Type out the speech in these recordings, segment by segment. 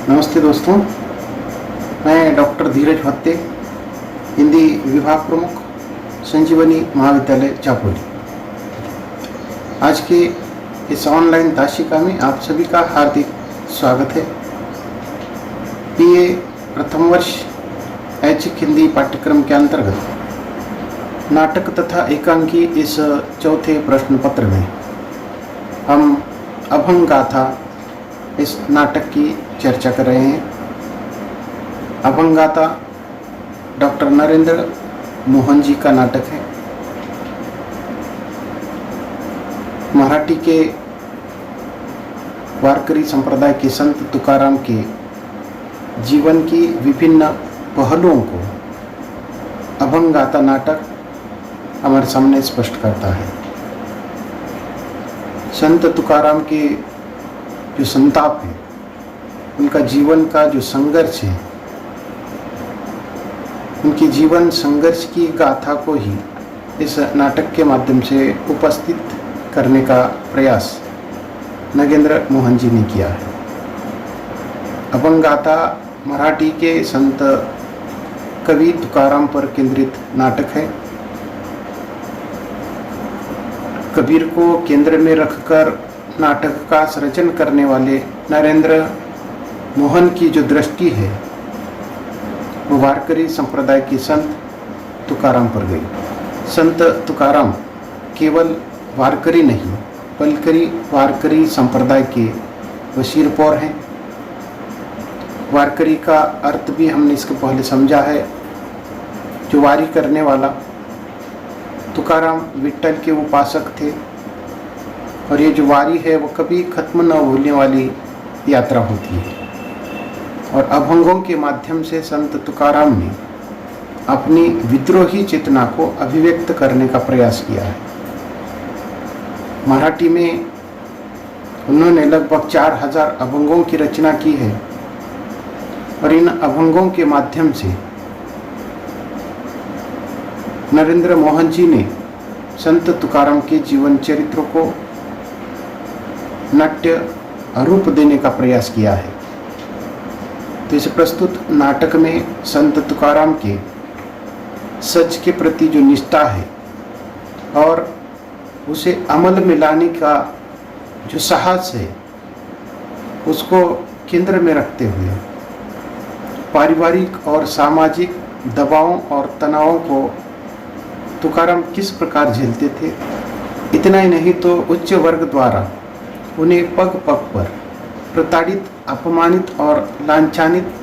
नमस्ते दोस्तों, मैं डॉक्टर धीरज भत्ते, हिंदी विभाग प्रमुख, संजीवनी महाविद्यालय चापोली। आज के इस ऑनलाइन दाशिका में आप सभी का हार्दिक स्वागत है। बीए प्रथम वर्ष ऐच्छिक हिंदी पाठ्यक्रम के अंतर्गत नाटक तथा एकांकी इस चौथे प्रश्न पत्र में हम अभंग गाथा इस नाटक की चर्चा कर रहे हैं। अभंग गाथा डॉक्टर नरेंद्र मोहन जी का नाटक है। मराठी के वारकरी संप्रदाय के संत तुकाराम के जीवन की विभिन्न पहलुओं को अभंग गाथा नाटक हमारे सामने स्पष्ट करता है। संत तुकाराम के जो संताप है, उनका जीवन का जो संघर्ष है, उनकी जीवन संघर्ष की गाथा को ही इस नाटक के माध्यम से उपस्थित करने का प्रयास नगेंद्र मोहन जी ने किया है। अभंग गाथा मराठी के संत कवि तुकाराम पर केंद्रित नाटक है। कबीर को केंद्र में रखकर नाटक का सृजन करने वाले नरेंद्र मोहन की जो दृष्टि है वो वारकरी संप्रदाय के संत तुकाराम पर गई। संत तुकाराम केवल वारकरी नहीं बल्कि वारकरी संप्रदाय के वो शिरपौर हैं। वारकरी का अर्थ भी हमने इसके पहले समझा है, जो वारी करने वाला। तुकाराम विट्ठल के उपासक थे और ये जो वारी है वो कभी खत्म न होने वाली यात्रा होती है। और अभंगों के माध्यम से संत तुकाराम ने अपनी विद्रोही चेतना को अभिव्यक्त करने का प्रयास किया है। मराठी में उन्होंने लगभग 4000 अभंगों की रचना की है और इन अभंगों के माध्यम से नरेंद्र मोहन जी ने संत तुकाराम के जीवन चरित्र को नाट्य रूप देने का प्रयास किया है। तो इस प्रस्तुत नाटक में संत तुकाराम के सच के प्रति जो निष्ठा है और उसे अमल में लाने का जो साहस है, उसको केंद्र में रखते हुए पारिवारिक और सामाजिक दबावों और तनावों को तुकाराम किस प्रकार झेलते थे। इतना ही नहीं तो उच्च वर्ग द्वारा उन्हें पग पग पर प्रताड़ित, अपमानित और लांछनित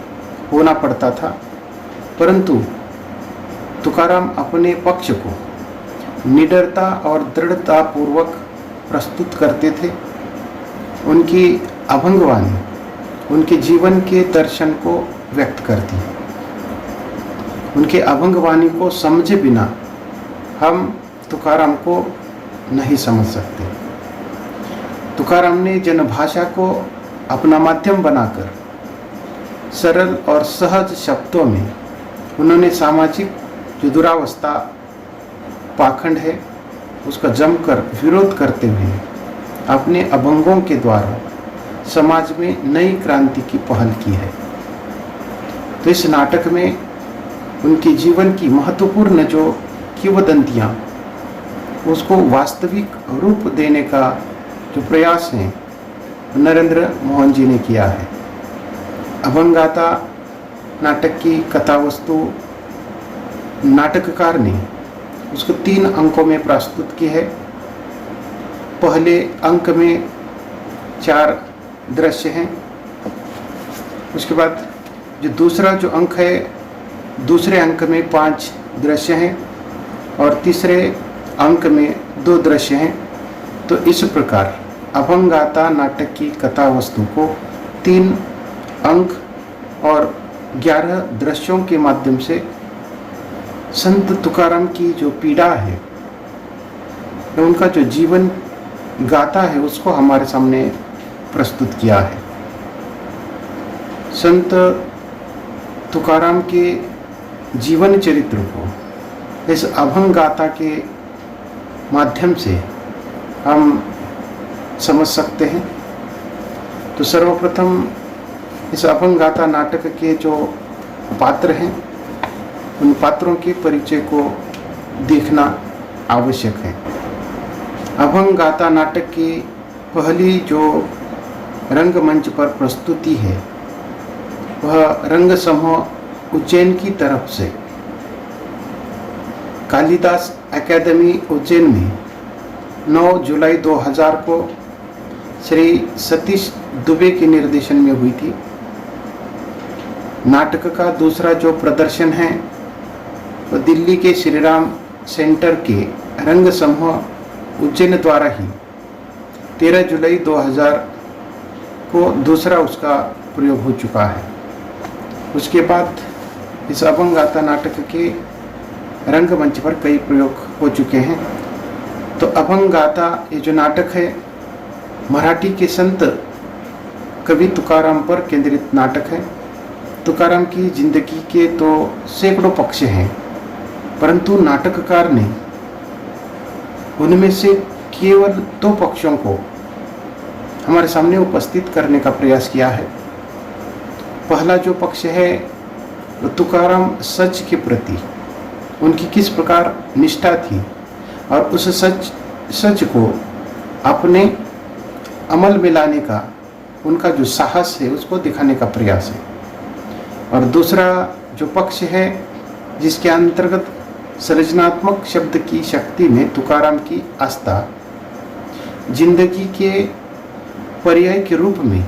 होना पड़ता था, परंतु तुकाराम अपने पक्ष को निडरता और दृढ़ता पूर्वक प्रस्तुत करते थे। उनकी अभंगवाणी उनके जीवन के दर्शन को व्यक्त करती है। उनके अभंगवाणी को समझे बिना हम तुकाराम को नहीं समझ सकते। तुकाराम ने जनभाषा को अपना माध्यम बनाकर सरल और सहज शब्दों में उन्होंने सामाजिक जो दुरावस्था, पाखंड है, उसका जमकर विरोध करते हुए अपने अभंगों के द्वारा समाज में नई क्रांति की पहल की है। तो इस नाटक में उनके जीवन की महत्वपूर्ण जो किंवदंतियाँ, उसको वास्तविक रूप देने का जो प्रयास है नरेंद्र मोहन जी ने किया है। अभंग गाथा नाटक की कथा वस्तु नाटककार ने उसको 3 अंकों में प्रस्तुत की है। पहले अंक में 4 दृश्य हैं। उसके बाद जो दूसरा जो अंक है, दूसरे अंक में 5 दृश्य हैं और तीसरे अंक में 2 दृश्य हैं। तो इस प्रकार अभंग गाथा नाटक की कथा वस्तु को 3 अंक और 11 दृश्यों के माध्यम से संत तुकाराम की जो पीड़ा है, उनका जो जीवन गाथा है, उसको हमारे सामने प्रस्तुत किया है। संत तुकाराम के जीवन चरित्र को इस अभंग गाथा के माध्यम से हम समझ सकते हैं। तो सर्वप्रथम इस अभंग गाथा नाटक के जो पात्र हैं उन पात्रों के परिचय को देखना आवश्यक है। अभंग गाथा नाटक की पहली जो रंगमंच पर प्रस्तुति है वह रंग समूह उज्जैन की तरफ से कालिदास एकेडमी उज्जैन में 9 जुलाई 2000 को श्री सतीश दुबे के निर्देशन में हुई थी। नाटक का दूसरा जो प्रदर्शन है वो दिल्ली के श्री राम सेंटर के रंग समूह उज्जैन द्वारा ही 13 जुलाई 2000 को दूसरा उसका प्रयोग हो चुका है। उसके बाद इस अभंग गाथा नाटक के रंगमंच पर कई प्रयोग हो चुके हैं। तो अभंग गाथा ये जो नाटक है मराठी के संत कवि तुकाराम पर केंद्रित नाटक है। तुकाराम की जिंदगी के तो सैकड़ों पक्ष हैं, परंतु नाटककार ने उनमें से केवल 2 पक्षों को हमारे सामने उपस्थित करने का प्रयास किया है। पहला जो पक्ष है वो तुकाराम सच के प्रति उनकी किस प्रकार निष्ठा थी और उस सच को अपने अमल में लाने का उनका जो साहस है उसको दिखाने का प्रयास है। और दूसरा जो पक्ष है जिसके अंतर्गत सृजनात्मक शब्द की शक्ति में तुकाराम की आस्था, जिंदगी के पर्याय के रूप में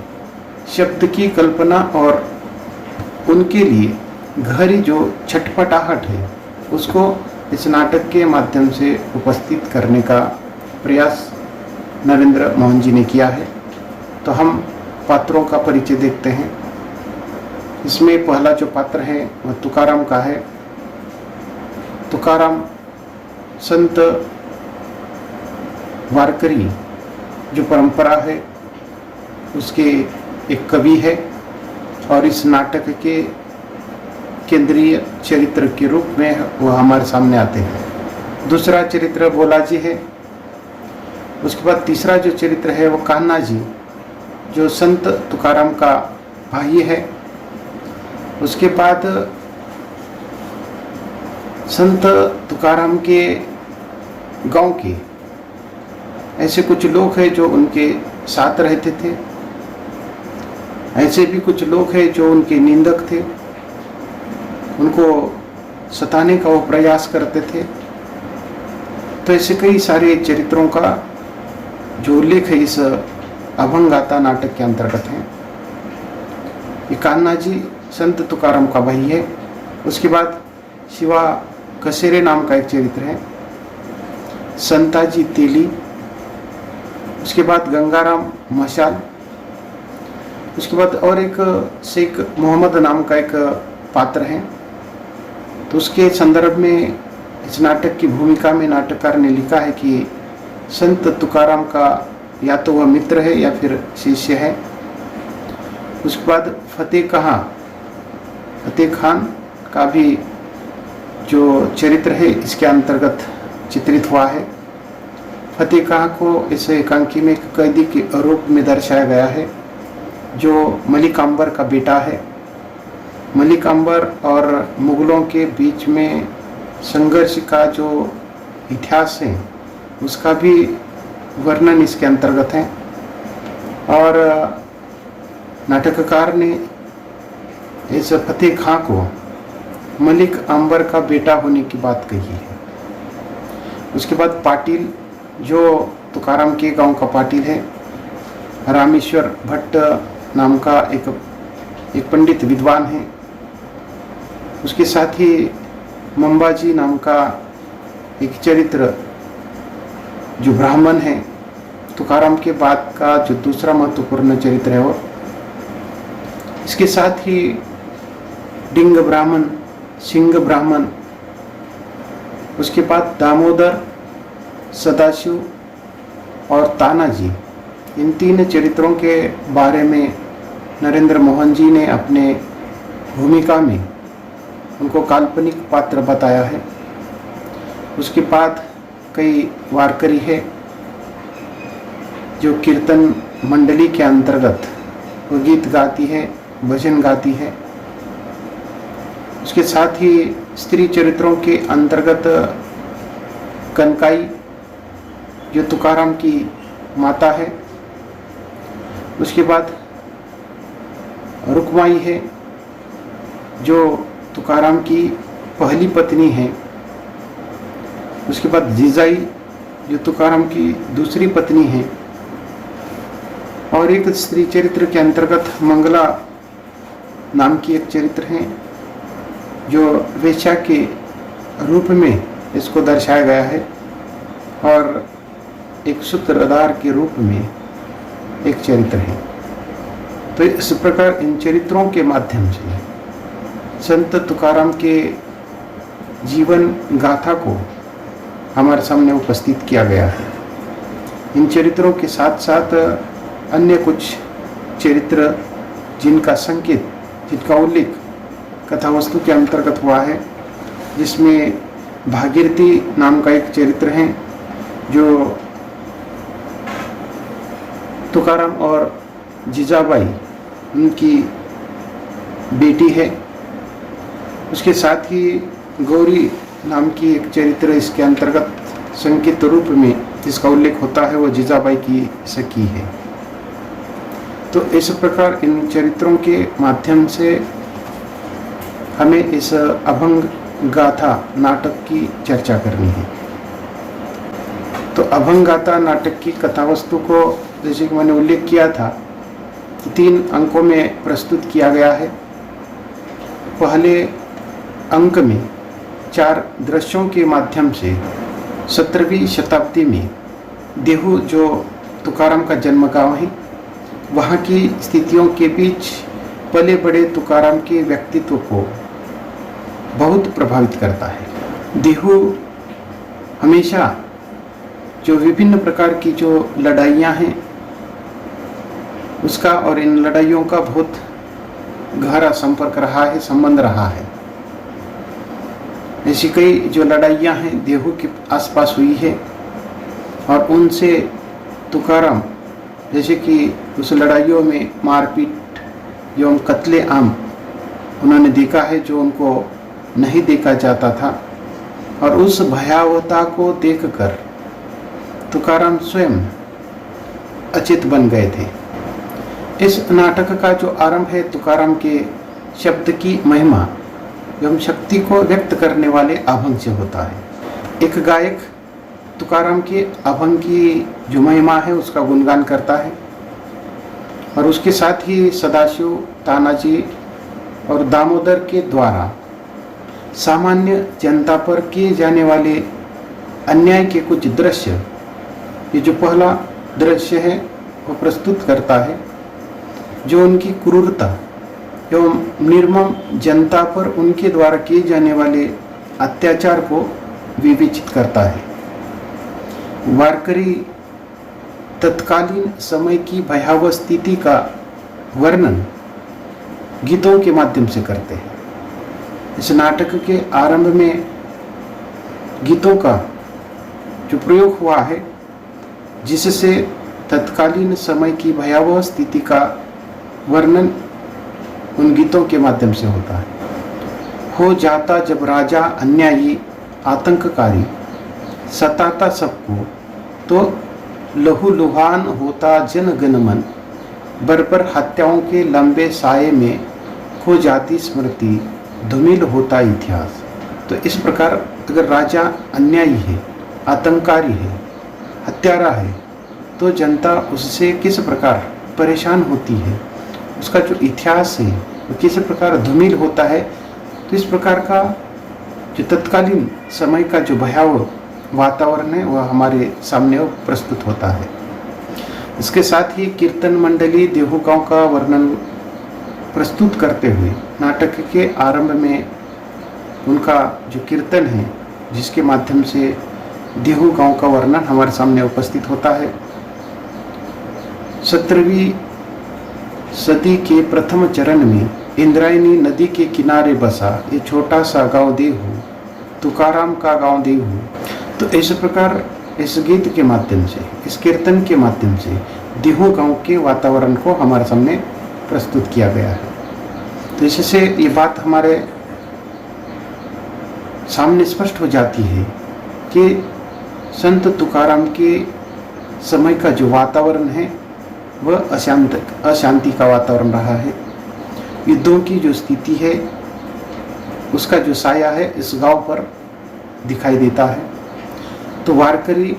शब्द की कल्पना और उनके लिए गहरी जो छटपटाहट है उसको इस नाटक के माध्यम से उपस्थित करने का प्रयास नरेंद्र मोहन जी ने किया है। तो हम पात्रों का परिचय देखते हैं। इसमें पहला जो पात्र है वह तुकाराम का है। तुकाराम संत वारकरी जो परंपरा है उसके एक कवि है और इस नाटक के केंद्रीय चरित्र के रूप में वह हमारे सामने आते हैं। दूसरा चरित्र बोलाजी है। उसके बाद तीसरा जो चरित्र है वो कान्हा जी जो संत तुकाराम का भाई है। उसके बाद संत तुकाराम के गांव के ऐसे कुछ लोग हैं जो उनके साथ रहते थे। ऐसे भी कुछ लोग हैं जो उनके निंदक थे, उनको सताने का वो प्रयास करते थे। तो ऐसे कई सारे चरित्रों का जो उल्लेख है इस अभंग गाथा नाटक के अंतर्गत है। ये कान्हा जी संत तुकाराम का भाई है। उसके बाद शिवा कसेरे नाम का एक चरित्र है, संताजी तेली। उसके बाद गंगाराम मशाल। उसके बाद और एक शेख मोहम्मद नाम का एक पात्र है। तो उसके संदर्भ में इस नाटक की भूमिका में नाटककार ने लिखा है कि संत तुकाराम का या तो वह मित्र है या फिर शिष्य है। उसके बाद फतेह खान का भी जो चरित्र है इसके अंतर्गत चित्रित हुआ है। फतेह खान को इस एकांकी में एक कैदी के रूप में दर्शाया गया है जो मलिक अंबर का बेटा है। मलिक अंबर और मुगलों के बीच में संघर्ष का जो इतिहास है उसका भी वर्णन इसके अंतर्गत है। और नाटककार ने इस फतेह खां को मलिक अंबर का बेटा होने की बात कही है। उसके बाद पाटिल जो तुकाराम के गांव का पाटिल है, रामेश्वर भट्ट नाम का एक पंडित विद्वान है। उसके साथ ही मंबाजी नाम का एक चरित्र जो ब्राह्मण है, तुकाराम के बाद का जो दूसरा महत्वपूर्ण चरित्र है वो। इसके साथ ही डिंग ब्राह्मण, सिंह ब्राह्मण, उसके बाद दामोदर, सदाशिव और तानाजी, इन 3 चरित्रों के बारे में नरेंद्र मोहन जी ने अपने भूमिका में उनको काल्पनिक पात्र बताया है। उसके बाद कई वारकरी है जो कीर्तन मंडली के अंतर्गत वो गीत गाती है भजन गाती है। उसके साथ ही स्त्री चरित्रों के अंतर्गत कनकाई जो तुकाराम की माता है, उसके बाद रुक्माई है जो तुकाराम की पहली पत्नी है, उसके बाद जीजाई जो तुकाराम की दूसरी पत्नी है, और एक स्त्री चरित्र के अंतर्गत मंगला नाम की एक चरित्र है जो वेश्या के रूप में इसको दर्शाया गया है, और एक सूत्रधार के रूप में एक चरित्र है। तो इस प्रकार इन चरित्रों के माध्यम से संत तुकाराम के जीवन गाथा को हमारे सामने उपस्थित किया गया है। इन चरित्रों के साथ साथ अन्य कुछ चरित्र जिनका संकेत, जिनका उल्लेख कथावस्तु के अंतर्गत हुआ है, जिसमें भागीरथी नाम का एक चरित्र है जो तुकाराम और जीजाबाई उनकी बेटी है। उसके साथ ही गौरी नाम की एक चरित्र इसके अंतर्गत संकेत रूप में जिसका उल्लेख होता है वो जीजाबाई की सखी है। तो इस प्रकार इन चरित्रों के माध्यम से हमें इस अभंग गाथा नाटक की चर्चा करनी है। तो अभंग गाथा नाटक की कथावस्तु को जैसे कि मैंने उल्लेख किया था 3 अंकों में प्रस्तुत किया गया है। पहले अंक में 4 दृश्यों के माध्यम से 17वीं शताब्दी में देहू जो तुकाराम का जन्म गांव है, वहाँ की स्थितियों के बीच पले बड़े तुकाराम के व्यक्तित्व को बहुत प्रभावित करता है। देहू हमेशा जो विभिन्न प्रकार की जो लड़ाइयाँ हैं उसका और इन लड़ाइयों का बहुत गहरा संपर्क रहा है, संबंध रहा है। ऐसी कई जो लड़ाइयाँ हैं देहू के आसपास हुई है और उनसे तुकाराम जैसे कि उस लड़ाइयों में मारपीट एवं कत्ले आम उन्होंने देखा है जो उनको नहीं देखा जाता था, और उस भयावहता को देखकर तुकाराम स्वयं अचेत बन गए थे। इस नाटक का जो आरंभ है तुकाराम के शब्द की महिमा एवं शक्ति को व्यक्त करने वाले अभंग से होता है। एक गायक तुकाराम के अभंग की जो महिमा है उसका गुणगान करता है, और उसके साथ ही सदाशिव, तानाजी और दामोदर के द्वारा सामान्य जनता पर किए जाने वाले अन्याय के कुछ दृश्य, ये जो पहला दृश्य है वो प्रस्तुत करता है जो उनकी क्रूरता एवं निर्मम जनता पर उनके द्वारा किए जाने वाले अत्याचार को विवेचित करता है। वारकरी तत्कालीन समय की भयावह स्थिति का वर्णन गीतों के माध्यम से करते हैं। इस नाटक के आरंभ में गीतों का जो प्रयोग हुआ है जिससे तत्कालीन समय की भयावह स्थिति का वर्णन उन गीतों के माध्यम से होता है। हो जाता जब राजा अन्यायी आतंककारी सताता सबको, तो लहूलुहान होता जन गण मन, बर्बर हत्याओं के लंबे साये में खो जाती स्मृति, धूमिल होता इतिहास। तो इस प्रकार अगर राजा अन्यायी है, आतंककारी है, हत्यारा है, तो जनता उससे किस प्रकार परेशान होती है, उसका जो इतिहास है वो किस प्रकार धूमिल होता है। तो इस प्रकार का जो तत्कालीन समय का जो भयावह वातावरण है वह हमारे सामने प्रस्तुत होता है। इसके साथ ही कीर्तन मंडली देहू गांव का वर्णन प्रस्तुत करते हुए नाटक के आरंभ में उनका जो कीर्तन है जिसके माध्यम से देहू गांव का वर्णन हमारे सामने उपस्थित होता है। 17वीं सदी के प्रथम चरण में इंद्रायणी नदी के किनारे बसा ये छोटा सा गांव देहू, तुकाराम का गांव देहू। तो इस प्रकार इस गीत के माध्यम से, इस कीर्तन के माध्यम से देहू गांव के वातावरण को हमारे सामने प्रस्तुत किया गया है। तो इससे ये बात हमारे सामने स्पष्ट हो जाती है कि संत तुकाराम के समय का जो वातावरण है वह अशांति का वातावरण रहा है। युद्धों की जो स्थिति है उसका जो साया है इस गांव पर दिखाई देता है। तो वारकरी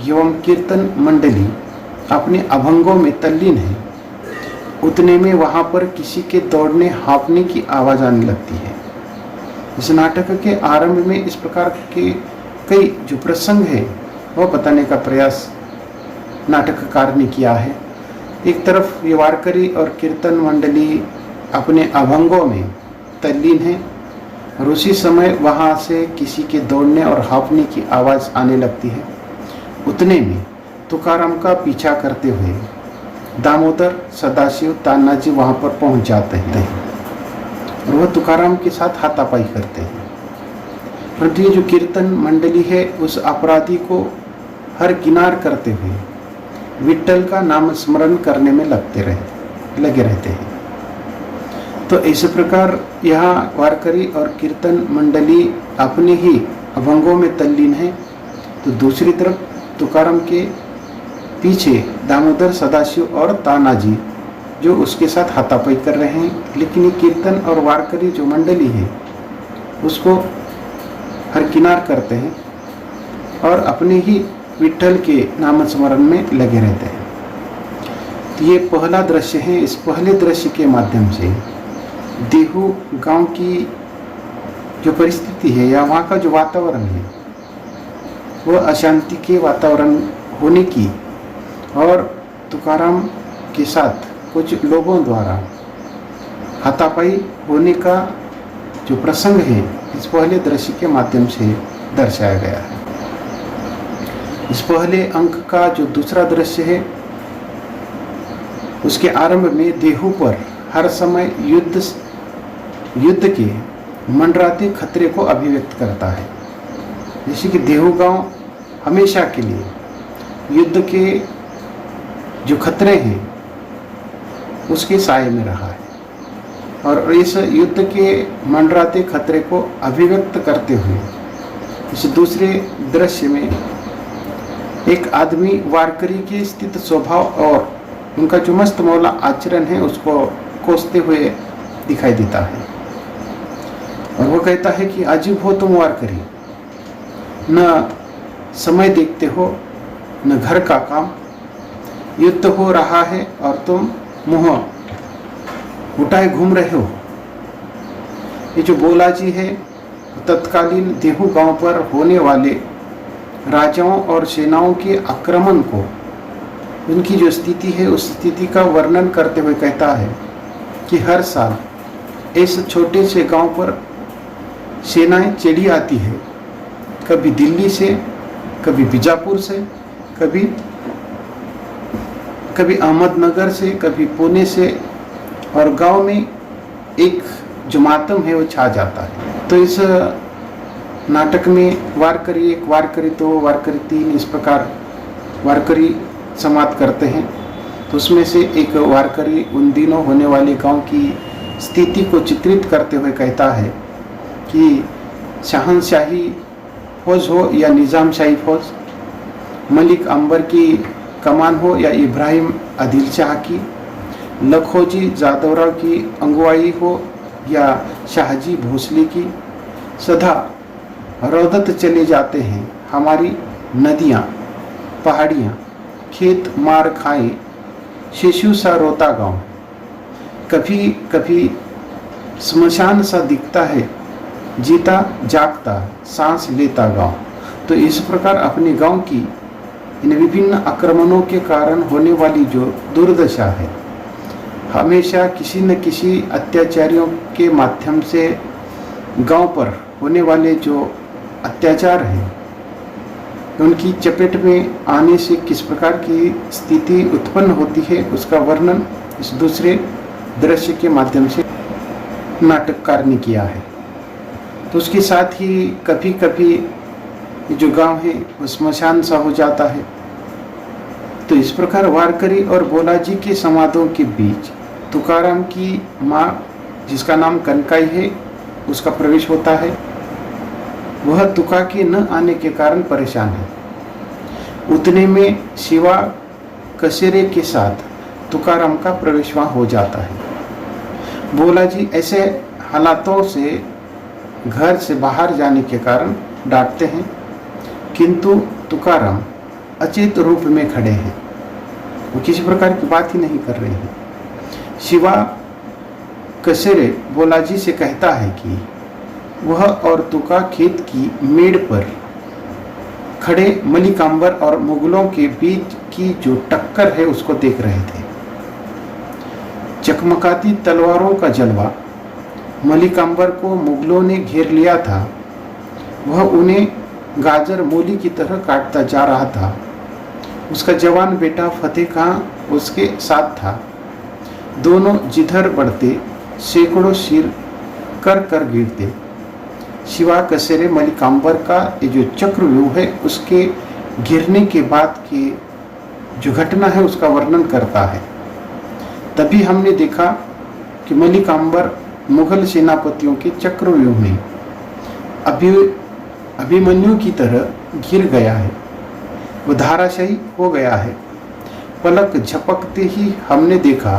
एवं कीर्तन मंडली अपने अभंगों में तल्लीन है। उतने में वहाँ पर किसी के दौड़ने हाँफने की आवाज़ आने लगती है। इस नाटक के आरंभ में इस प्रकार के कई जो प्रसंग है वह बताने का प्रयास नाटककार ने किया है। एक तरफ ये वारकरी और कीर्तन मंडली अपने अभंगों में तल्लीन है और उसी समय वहाँ से किसी के दौड़ने और हाँफने की आवाज़ आने लगती है। उतने में तुकाराम का पीछा करते हुए दामोदर, सदाशिव, तानाजी वहाँ पर पहुँच जाते हैं और वह तुकाराम के साथ हाथापाई करते हैं। परंतु ये जो कीर्तन मंडली है उस अपराधी को हर किनार करते हुए विट्ठल का नाम स्मरण करने में लगे रहते हैं। तो इस प्रकार यहाँ वारकरी और कीर्तन मंडली अपने ही अभंगों में तल्लीन है। तो दूसरी तरफ तुकाराम के पीछे दामोदर, सदाशिव और तानाजी जो उसके साथ हाथापाई कर रहे हैं। लेकिन ये कीर्तन और वारकरी जो मंडली है उसको हरकिनार करते हैं और अपने ही विट्ठल के नाम स्मरण में लगे रहते हैं। तो ये पहला दृश्य है। इस पहले दृश्य के माध्यम से देहू गांव की जो परिस्थिति है या वहाँ का जो वातावरण है वह अशांति के वातावरण होने की और तुकाराम के साथ कुछ लोगों द्वारा हाथापाई होने का जो प्रसंग है इस पहले दृश्य के माध्यम से दर्शाया गया है। इस पहले अंक का जो दूसरा दृश्य है उसके आरंभ में देहू पर हर समय युद्ध के मंडराते खतरे को अभिव्यक्त करता है। जैसे कि देहू गांव हमेशा के लिए युद्ध के जो खतरे हैं उसके साए में रहा है और इस युद्ध के मंडराते खतरे को अभिव्यक्त करते हुए इस दूसरे दृश्य में एक आदमी वारकरी के स्थित स्वभाव और उनका जो मस्त मौला आचरण है उसको कोसते हुए दिखाई देता है और वो कहता है कि अजीब हो तुम वारकरी, न समय देखते हो न घर का काम, युद्ध हो रहा है और तुम मुंह उठाए घूम रहे हो। ये जो बोलाजी है तत्कालीन देहू गांव पर होने वाले राजाओं और सेनाओं के आक्रमण को उनकी जो स्थिति है उस स्थिति का वर्णन करते हुए कहता है कि हर साल इस छोटे से गांव पर सेनाएं चली आती है, कभी दिल्ली से, कभी बीजापुर से, कभी अहमदनगर से, कभी पुणे से और गांव में एक जो मातम है वो छा जाता है। तो इस नाटक में वारकरी एक, वारकरी दो, वारकरी तीन, इस प्रकार वारकरी समाप्त करते हैं। तो उसमें से एक वारकरी उन दिनों होने वाले गांव की स्थिति को चित्रित करते हुए कहता है कि शहनशाही फौज हो या निज़ामशाही फौज, मलिक अंबर की कमान हो या इब्राहिम आदिल शाह की, लखोजी जादवराव की अगुवाई हो या शाहजी भोसले की, सदा रौदत चले जाते हैं हमारी नदियाँ, पहाड़ियाँ, खेत मार खाए, शिशु सा रोता गाँव, कभी कभी स्मशान सा दिखता है, जीता जागता सांस लेता गाँव। तो इस प्रकार अपने गांव की इन विभिन्न आक्रमणों के कारण होने वाली जो दुर्दशा है, हमेशा किसी न किसी अत्याचारियों के माध्यम से गांव पर होने वाले जो अत्याचार हैं उनकी चपेट में आने से किस प्रकार की स्थिति उत्पन्न होती है उसका वर्णन इस दूसरे दृश्य के माध्यम से नाटककार ने किया है। तो उसके साथ ही कभी कभी जो गांव है वो स्मशान सा हो जाता है। तो इस प्रकार वारकरी और बोलाजी के संवादों के बीच तुकाराम की माँ जिसका नाम कनकाई है उसका प्रवेश होता है। वह तुका के न आने के कारण परेशान है। उतने में शिवा कसेरे के साथ तुकाराम का प्रवेश वहाँ हो जाता है। बोला जी ऐसे हालातों से घर से बाहर जाने के कारण डांटते हैं, किंतु तुकाराम अचेत रूप में खड़े हैं, वो किसी प्रकार की बात ही नहीं कर रहे हैं। शिवा कसेरे बोलाजी से कहता है कि वह और तुका खेत की मेड़ पर खड़े मलिकांबर और मुगलों के बीच की जो टक्कर है उसको देख रहे थे। चकमकाती तलवारों का जलवा मलिकांबर को मुगलों ने घेर लिया था। वह उन्हें गाजर मूली की तरह काटता जा रहा था। उसका जवान बेटा फतेह खां उसके साथ था। दोनों जिधर बढ़ते सैकड़ों सिर कर कर गिरते। शिवा कसेरे मलिकांबर का ये जो चक्रव्यूह है उसके गिरने के बाद की जो घटना है उसका वर्णन करता है। तभी हमने देखा कि मलिकांबर मुगल सेनापतियों के चक्रव्यूह में अभिमन्यु की तरह गिर गया है, वो धाराशायी हो गया है। पलक झपकते ही हमने देखा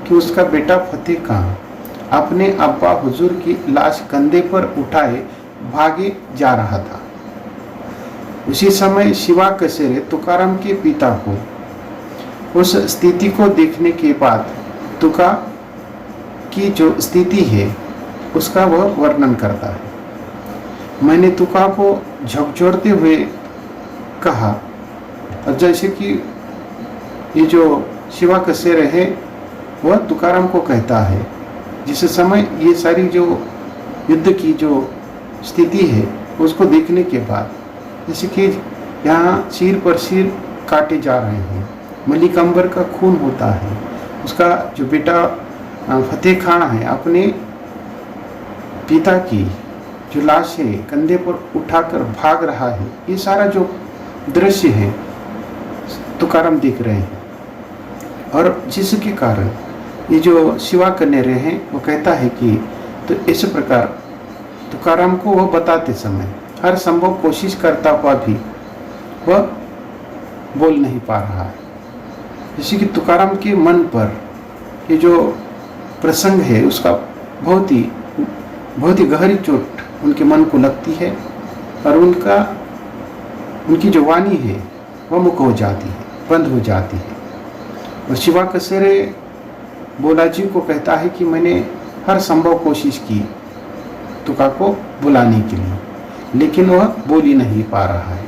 कि उसका बेटा फतेह खां अपने अब्बा हुजूर की लाश कंधे पर उठाए भागे जा रहा था। उसी समय शिवा कसेरे तुकाराम के पिता को उस स्थिति को देखने के बाद तुका की जो स्थिति है उसका वह वर्णन करता है। मैंने तुका को झकझोरते हुए कहा, और जैसे कि ये जो शिवा कसेरे है वह तुकाराम को कहता है, जिस समय ये सारी जो युद्ध की जो स्थिति है उसको देखने के बाद, जैसे कि यहाँ सिर पर सिर काटे जा रहे हैं, मलिकांबर का खून होता है, उसका जो बेटा फतेह खां है अपने पिता की जो लाश है कंधे पर उठाकर भाग रहा है, ये सारा जो दृश्य है तुकाराम देख रहे हैं। और जिसके कारण ये जो शिवा कनेरे हैं वो कहता है कि तो इस प्रकार तुकाराम को वह बताते समय हर संभव कोशिश करता हुआ भी वह बोल नहीं पा रहा है। जैसे कि तुकाराम के मन पर ये जो प्रसंग है उसका बहुत ही गहरी चोट उनके मन को लगती है और उनकी जो वाणी है वह मुक हो जाती है, बंद हो जाती है। और शिवा कसेरे बोलाजी को कहता है कि मैंने हर संभव कोशिश की तुका को बुलाने के लिए, लेकिन वह बोल ही नहीं पा रहा है।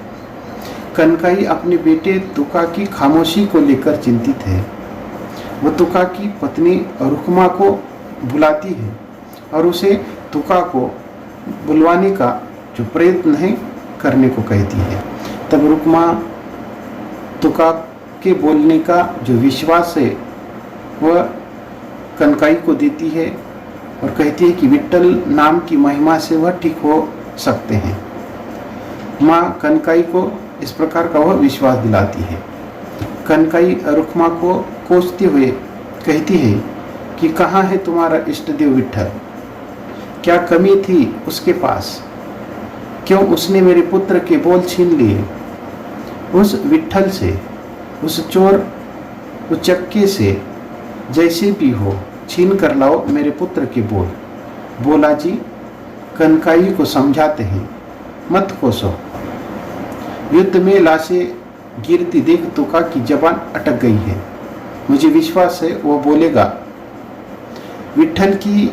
कनकाई अपने बेटे तुका की खामोशी को लेकर चिंतित है। वह तुका की पत्नी रुकमा को बुलाती है और उसे तुका को बुलवाने का जो प्रयत्न है करने को कहती है। तब रुकमा तुका के बोलने का जो विश्वास है वह कनकाई को देती है और कहती है कि विट्ठल नाम की महिमा से वह ठीक हो सकते हैं। माँ कनकाई को इस प्रकार का वह विश्वास दिलाती है। कनकाई रुक्मा को कोसते हुए कहती है कि कहाँ है तुम्हारा इष्ट देव विट्ठल, क्या कमी थी उसके पास, क्यों उसने मेरे पुत्र के बोल छीन लिए। उस विट्ठल से, उस चोर उचक्के से जैसे भी हो छीन कर लाओ मेरे पुत्र के बोल। बोलाजी कनकाई को समझाते हैं, मत कोसो। युद्ध में लाशें गिरती देख तुका की जबान अटक गई है। मुझे विश्वास है वो बोलेगा। विट्ठल की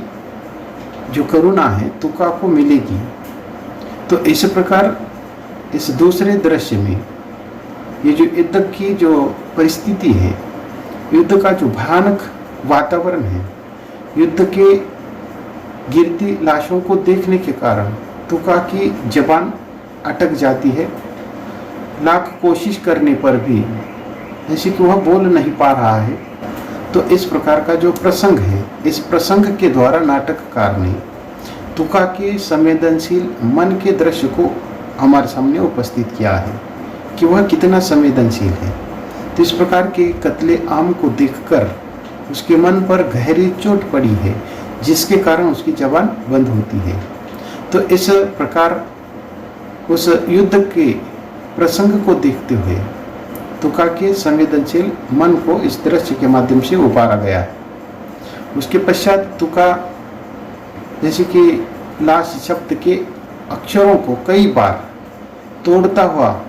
जो करुणा है तुका को मिलेगी। तो इस प्रकार इस दूसरे दृश्य में ये जो युद्ध की जो परिस्थिति है, युद्ध का जो भयानक वातावरण है, युद्ध के गिरती लाशों को देखने के कारण तुका की जबान अटक जाती है। लाख कोशिश करने पर भी जैसे कि वह बोल नहीं पा रहा है। तो इस प्रकार का जो प्रसंग है, इस प्रसंग के द्वारा नाटककार ने तुका के संवेदनशील मन के दृश्य को हमारे सामने उपस्थित किया है कि वह कितना संवेदनशील है। तो इस प्रकार के कत्ले आम को देखकर उसके मन पर गहरी चोट पड़ी है, जिसके कारण उसकी जबान बंद होती है। तो इस प्रकार उस युद्ध के प्रसंग को देखते हुए तुका के संवेदनशील मन को इस दृश्य के माध्यम से उबारा गया है। उसके पश्चात तुका जैसे कि लाश शब्द के अक्षरों को कई बार तोड़ता हुआ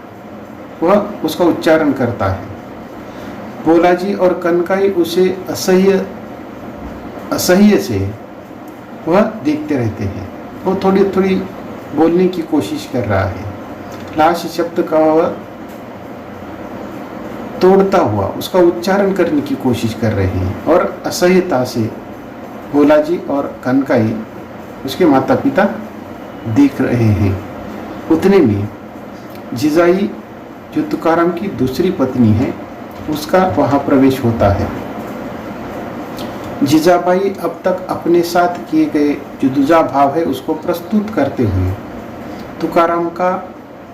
वह उसका उच्चारण करता है। बोलाजी और कनकाई उसे असह्य से वह देखते रहते हैं। वो थोड़ी थोड़ी बोलने की कोशिश कर रहा है। लाश शब्द का वह तोड़ता हुआ उसका उच्चारण करने की कोशिश कर रहे हैं और असह्यता से बोलाजी और कनकाई उसके माता पिता देख रहे हैं। उतने में जिजाई जो तुकाराम की दूसरी पत्नी है उसका वहाँ प्रवेश होता है। जीजाबाई अब तक अपने साथ किए गए जो दूजा भाव है उसको प्रस्तुत करते हुए तुकाराम का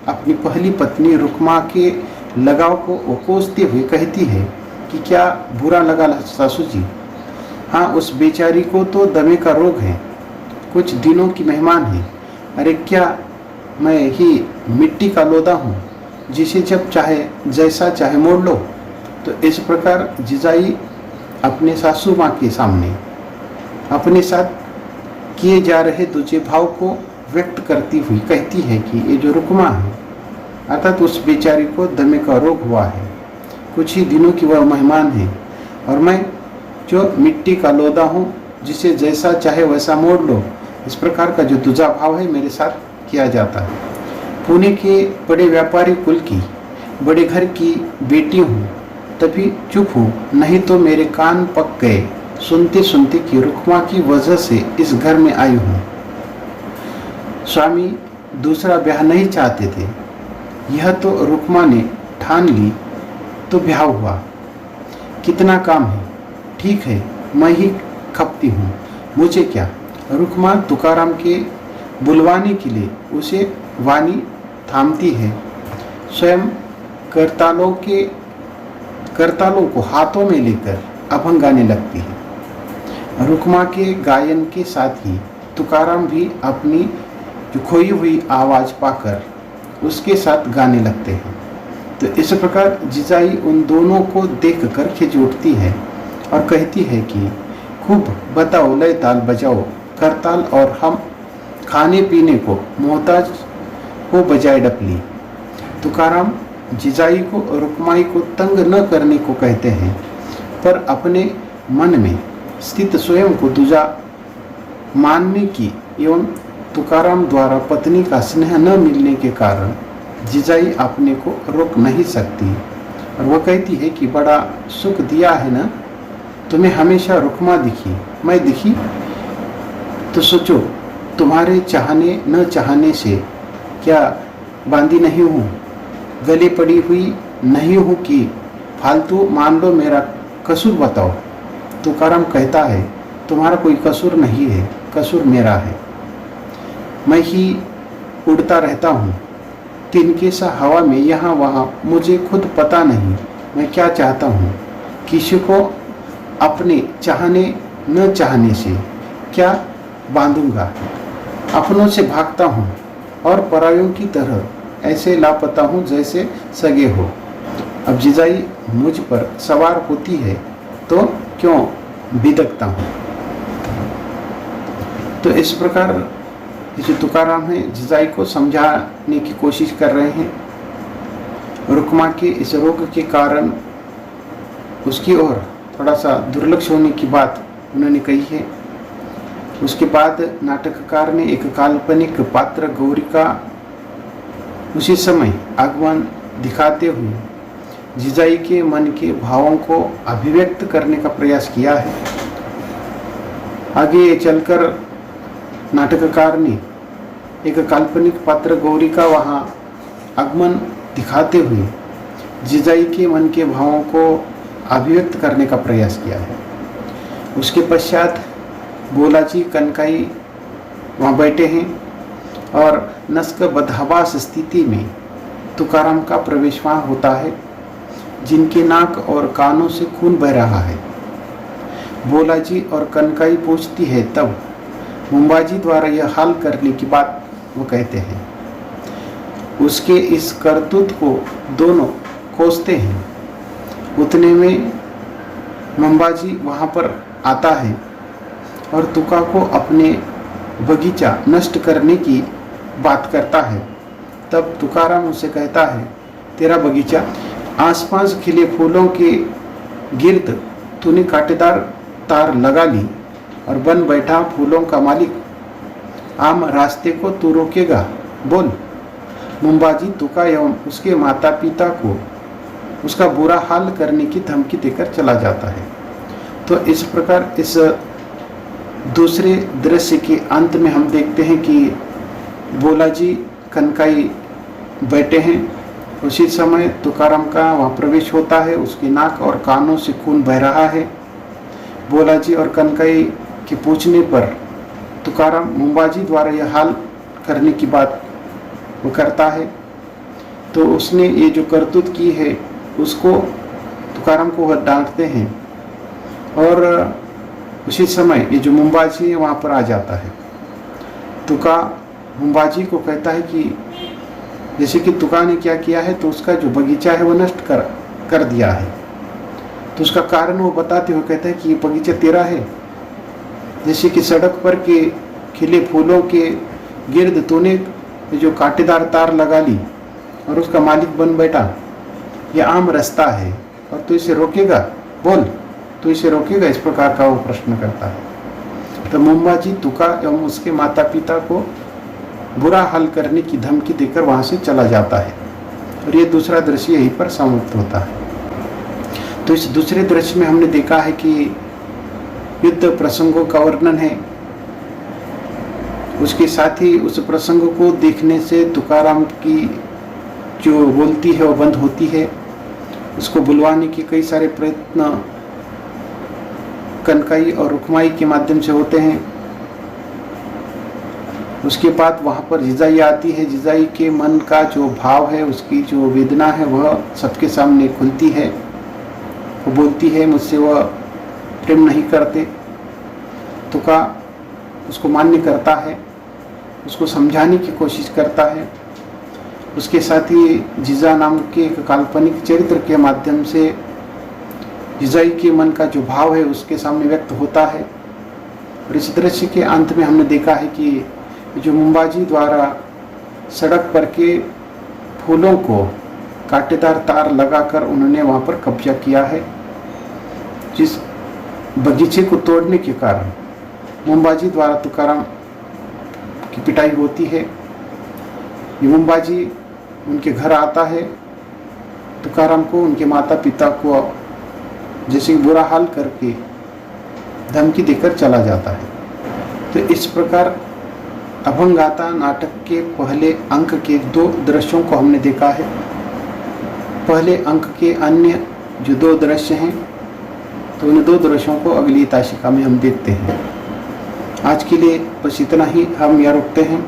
अपनी पहली पत्नी रुक्मा के लगाव को कोसते हुए कहती है कि क्या बुरा लगा सासू जी? हाँ, उस बेचारी को तो दमे का रोग है, कुछ दिनों की मेहमान है। अरे क्या मैं ही मिट्टी का लोदा हूँ जिसे जब चाहे जैसा चाहे मोड़ लो? तो इस प्रकार जिजाई अपने सासू माँ के सामने अपने साथ किए जा रहे दूजे भाव को व्यक्त करती हुई कहती है कि ये जो रुक्मा है अर्थात उस बेचारी को दमे का रोग हुआ है, कुछ ही दिनों की वह मेहमान है और मैं जो मिट्टी का लोदा हूँ जिसे जैसा चाहे वैसा मोड़ लो, इस प्रकार का जो दूजा भाव है मेरे साथ किया जाता है। पुणे के बड़े व्यापारी कुल की बड़े घर की बेटी हूँ तभी चुप हूँ, नहीं तो मेरे कान पक गए सुनते सुनते कि रुक्मा की वजह से इस घर में आई हूँ। स्वामी दूसरा ब्याह नहीं चाहते थे, यह तो रुक्मा ने ठान ली तो ब्याह हुआ। कितना काम है, ठीक है मैं ही खपती हूँ, मुझे क्या। रुक्मा तुकाराम के बुलवाने के लिए उसे वाणी थामती है, स्वयं करतालों को हाथों में लेकर अभंग गाने लगती है। रुक्मा के गायन के साथ ही तुकाराम भी अपनी जो खोई हुई आवाज़ पाकर उसके साथ गाने लगते हैं। तो इस प्रकार जिजाई उन दोनों को देखकर खिंच उठती है और कहती है कि खूब बताओ, लय ताल बजाओ, करताल और हम खाने पीने को मोहताज हो बजाए डपली। तुकाराम जिजाई को रुक्माई को तंग न करने को कहते हैं, पर अपने मन में स्थित स्वयं को दूजा मानने की एवं तुकाराम द्वारा पत्नी का स्नेह न मिलने के कारण जिजाई अपने को रोक नहीं सकती और वह कहती है कि बड़ा सुख दिया है ना तुम्हें, हमेशा रुक्मा दिखी, मैं दिखी तो सोचो तुम्हारे चाहने न चाहने से क्या बांधी नहीं हूँ, गले पड़ी हुई नहीं हूँ कि फालतू मान लो मेरा कसूर बताओ। तुकाराम कहता है तुम्हारा कोई कसूर नहीं है, कसूर मेरा है। मैं ही उड़ता रहता हूँ तिनके सा हवा में यहाँ वहाँ, मुझे खुद पता नहीं मैं क्या चाहता हूँ। किसी को अपने चाहने न चाहने से क्या बांधूंगा, अपनों से भागता हूँ और परायों की तरह ऐसे लापता हूँ जैसे सगे हो। अब जिजाई मुझ पर सवार होती है तो क्यों बिदकता हूँ। तो इस प्रकार जो तुकाराम है जिजाई को समझाने की कोशिश कर रहे हैं। रुक्मा के इस रोग के कारण उसकी ओर थोड़ा सा दुर्लक्ष होने की बात उन्होंने कही है। उसके बाद नाटककार ने एक काल्पनिक पात्र गौरी का उसी समय आगमन दिखाते हुए जिजाई के मन के भावों को अभिव्यक्त करने का प्रयास किया है। आगे चलकर नाटककार ने एक काल्पनिक पात्र गौरी का वहाँ आगमन दिखाते हुए जिजाई के मन के भावों को अभिव्यक्त करने का प्रयास किया है। उसके पश्चात बोलाजी कनकाई वहाँ बैठे हैं और नस्क बदहवास स्थिति में तुकाराम का प्रवेश वहाँ होता है, जिनके नाक और कानों से खून बह रहा है। भोलाजी और कनकाई पूछती है, तब मुंबाजी द्वारा यह हाल करने की बात वो कहते हैं। उसके इस करतूत को दोनों कोसते हैं। उतने में मुंबाजी वहाँ पर आता है और तुका को अपने बगीचा नष्ट करने की बात करता है। तब तुकाराम उसे कहता है, तेरा बगीचा, आसपास खिले फूलों के गिर्द तूने कांटेदार तार लगा ली और बन बैठा फूलों का मालिक। आम रास्ते को तू रोकेगा, बोल। मुंबाजी तुका एवं उसके माता पिता को उसका बुरा हाल करने की धमकी देकर चला जाता है। तो इस प्रकार इस दूसरे दृश्य के अंत में हम देखते हैं कि भोलाजी कनकाई बैठे हैं। उसी समय तुकाराम का वहाँ प्रवेश होता है। उसकी नाक और कानों से खून बह रहा है। भोलाजी और कनकाई के पूछने पर तुकाराम मुंबाजी द्वारा यह हाल करने की बात वो करता है। तो उसने ये जो करतूत की है उसको तुकाराम को वह डांटते हैं और उसी समय ये जो मुंबाजी है वहाँ पर आ जाता है। तुका मुंबाजी को कहता है कि जैसे कि तुका ने क्या किया है, तो उसका जो बगीचा है वो नष्ट कर दिया है। तो उसका कारण वो बताते हुए कहता है कि ये बगीचा तेरा है। जैसे कि सड़क पर के खिले फूलों के गिर्द तूने जो कांटेदार तार लगा ली और उसका मालिक बन बैठा। यह आम रास्ता है और तू इसे रोकेगा, बोल, तू इसे रोकेगा। इस प्रकार का वो प्रश्न करता है। तो मुंबाजी तुका एवं उसके माता पिता को बुरा हाल करने की धमकी देकर वहाँ से चला जाता है और ये दूसरा दृश्य यहीं पर समाप्त होता है। तो इस दूसरे दृश्य में हमने देखा है कि युद्ध प्रसंगों का वर्णन है। उसके साथ ही उस प्रसंग को देखने से तुकाराम की जो बोलती है वो बंद होती है। उसको बुलवाने के कई सारे प्रयत्न कनकाई और रुक्माई के माध्यम से होते हैं। उसके बाद वहाँ पर जिजाई आती है। जिजाई के मन का जो भाव है, उसकी जो वेदना है, वह सबके सामने खुलती है। वो बोलती है, मुझसे वह प्रेम नहीं करते। तुका उसको मान्य करता है, उसको समझाने की कोशिश करता है। उसके साथ ही जिजा नाम के एक काल्पनिक चरित्र के माध्यम से जिजाई के मन का जो भाव है उसके सामने व्यक्त होता है। और इस दृश्य के अंत में हमने देखा है कि जो मुंबाजी द्वारा सड़क पर के फूलों को कांटेदार तार लगाकर उन्होंने वहाँ पर कब्जा किया है, जिस बगीचे को तोड़ने के कारण मुंबाजी द्वारा तुकाराम की पिटाई होती है। ये मुंबाजी उनके घर आता है। तुकाराम को उनके माता पिता को जैसे बुरा हाल करके धमकी देकर चला जाता है। तो इस प्रकार अभंगाता नाटक के पहले अंक के 2 दृश्यों को हमने देखा है। पहले अंक के अन्य जो 2 दृश्य हैं, तो उन 2 दृश्यों को अगली ताशिका में हम देखते हैं। आज के लिए बस इतना ही, हम यहाँ रुकते हैं।